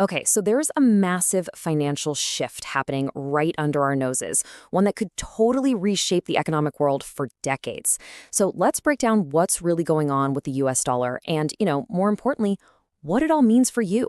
Okay, so there's a massive financial shift happening right under our noses, one that could totally reshape the economic world for decades. So let's break down what's really going on with the US dollar and, more importantly, what it all means for you.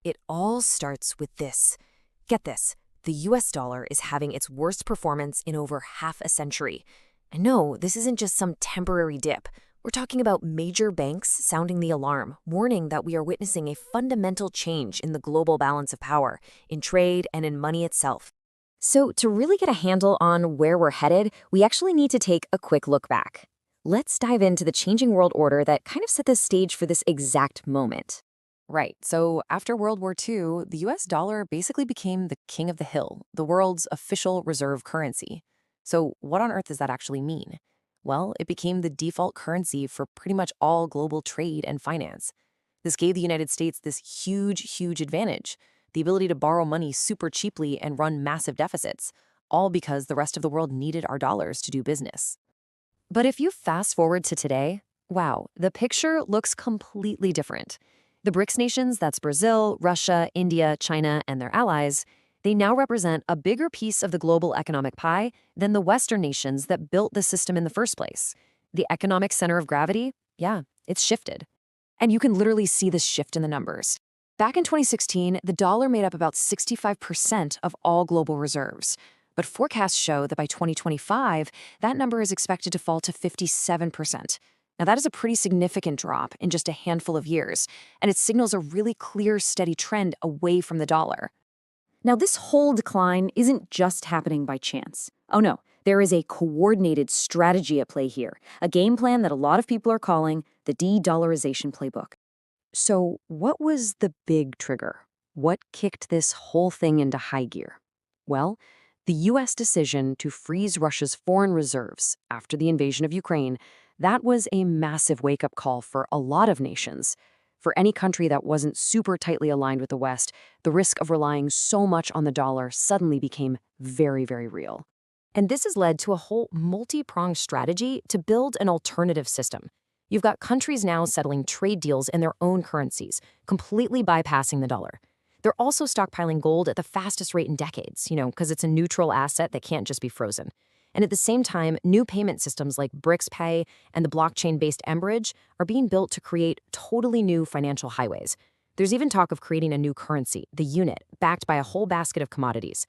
It all starts with this. Get this. The US dollar is having its worst performance in over half a century. And no, this isn't just some temporary dip. We're talking about major banks sounding the alarm, warning that we are witnessing a fundamental change in the global balance of power, in trade, and in money itself. So, to really get a handle on where we're headed, we actually need to take a quick look back. Let's dive into the changing world order that kind of set the stage for this exact moment. Right. So after World War II, the US dollar basically became the king of the hill, the world's official reserve currency. So what on earth does that actually mean? Well, it became the default currency for pretty much all global trade and finance. This gave the United States this huge advantage, the ability to borrow money super cheaply and run massive deficits, all because the rest of the world needed our dollars to do business. But if you fast forward to today, wow, the picture looks completely different. The BRICS nations, that's Brazil, Russia, India, China, and their allies, they now represent a bigger piece of the global economic pie than the Western nations that built the system in the first place. The economic center of gravity, yeah, it's shifted. And you can literally see this shift in the numbers. Back in 2016, the dollar made up about 65% of all global reserves. But forecasts show that by 2025, that number is expected to fall to 57%. Now, that is a pretty significant drop in just a handful of years, and it signals a really clear, steady trend away from the dollar. Now, this whole decline isn't just happening by chance. Oh no, there is a coordinated strategy at play here, a game plan that a lot of people are calling the de-dollarization playbook. So, what was the big trigger? What kicked this whole thing into high gear? Well, the US decision to freeze Russia's foreign reserves after the invasion of Ukraine, that was a massive wake-up call for a lot of nations. For any country that wasn't super tightly aligned with the West, the risk of relying so much on the dollar suddenly became very real. And this has led to a whole multi-pronged strategy to build an alternative system. You've got countries now settling trade deals in their own currencies, completely bypassing the dollar. They're also stockpiling gold at the fastest rate in decades, because it's a neutral asset that can't just be frozen. And at the same time, new payment systems like BRICS Pay and the blockchain-based mBridge are being built to create totally new financial highways. There's even talk of creating a new currency, the unit, backed by a whole basket of commodities.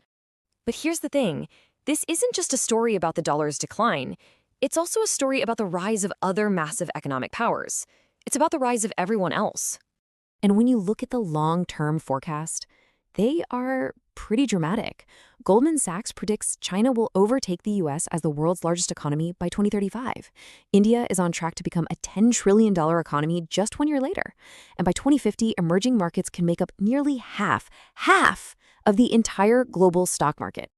But here's the thing. This isn't just a story about the dollar's decline. It's also a story about the rise of other massive economic powers. It's about the rise of everyone else. And when you look at the long-term forecast, they are pretty dramatic. Goldman Sachs predicts China will overtake the US as the world's largest economy by 2035. India is on track to become a $10 trillion economy just 1 year later. And by 2050, emerging markets can make up nearly half of the entire global stock market.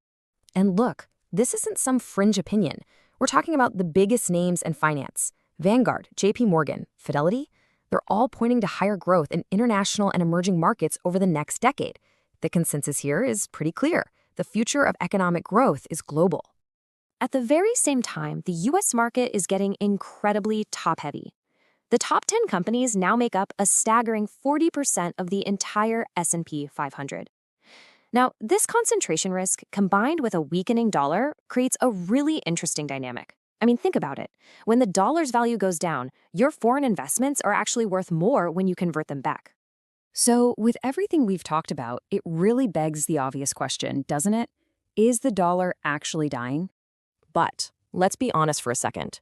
And look, this isn't some fringe opinion. We're talking about the biggest names in finance. Vanguard, JP Morgan, Fidelity, they're all pointing to higher growth in international and emerging markets over the next decade. The consensus here is pretty clear. The future of economic growth is global. At the very same time, the US market is getting incredibly top-heavy. The top 10 companies now make up a staggering 40% of the entire S&P 500. Now, this concentration risk, combined with a weakening dollar, creates a really interesting dynamic. I mean, think about it. When the dollar's value goes down, your foreign investments are actually worth more when you convert them back. So, with everything we've talked about, it really begs the obvious question, doesn't it? Is the dollar actually dying? But let's be honest for a second.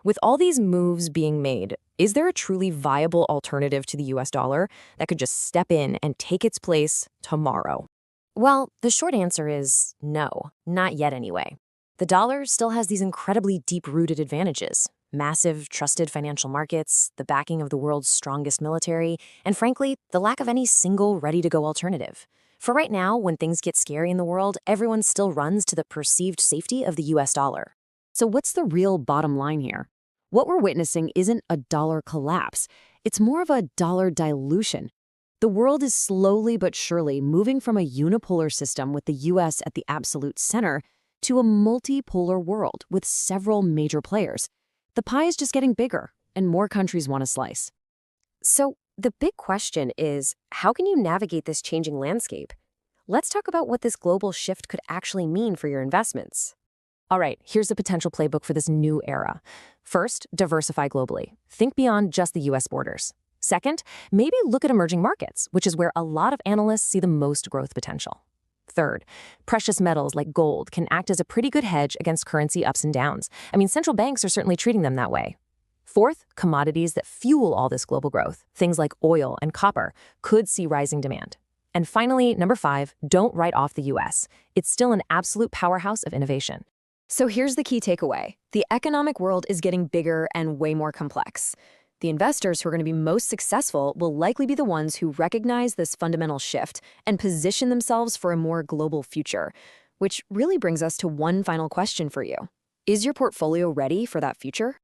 With all these moves being made, is there a truly viable alternative to the US dollar that could just step in and take its place tomorrow? Well, the short answer is no, not yet anyway. The dollar still has these incredibly deep-rooted advantages. Massive, trusted financial markets, the backing of the world's strongest military, and frankly, the lack of any single ready-to-go alternative. For right now, when things get scary in the world, everyone still runs to the perceived safety of the US dollar. So what's the real bottom line here? What we're witnessing isn't a dollar collapse. It's more of a dollar dilution. The world is slowly but surely moving from a unipolar system with the US at the absolute center to a multipolar world with several major players. The pie is just getting bigger, and more countries want a slice. So The big question is, how can you navigate this changing landscape? Let's talk about what this global shift could actually mean for your investments. All right, here's a potential playbook for this new era. First, diversify globally. Think beyond just the US borders. Second, maybe look at emerging markets, which is where a lot of analysts see the most growth potential. Third, precious metals like gold can act as a pretty good hedge against currency ups and downs. I mean, central banks are certainly treating them that way. Fourth, commodities that fuel all this global growth, things like oil and copper, could see rising demand. And finally, number 5, don't write off the US. It's still an absolute powerhouse of innovation. So here's the key takeaway. The economic world is getting bigger and way more complex. The investors who are going to be most successful will likely be the ones who recognize this fundamental shift and position themselves for a more global future, which really brings us to one final question for you. Is your portfolio ready for that future?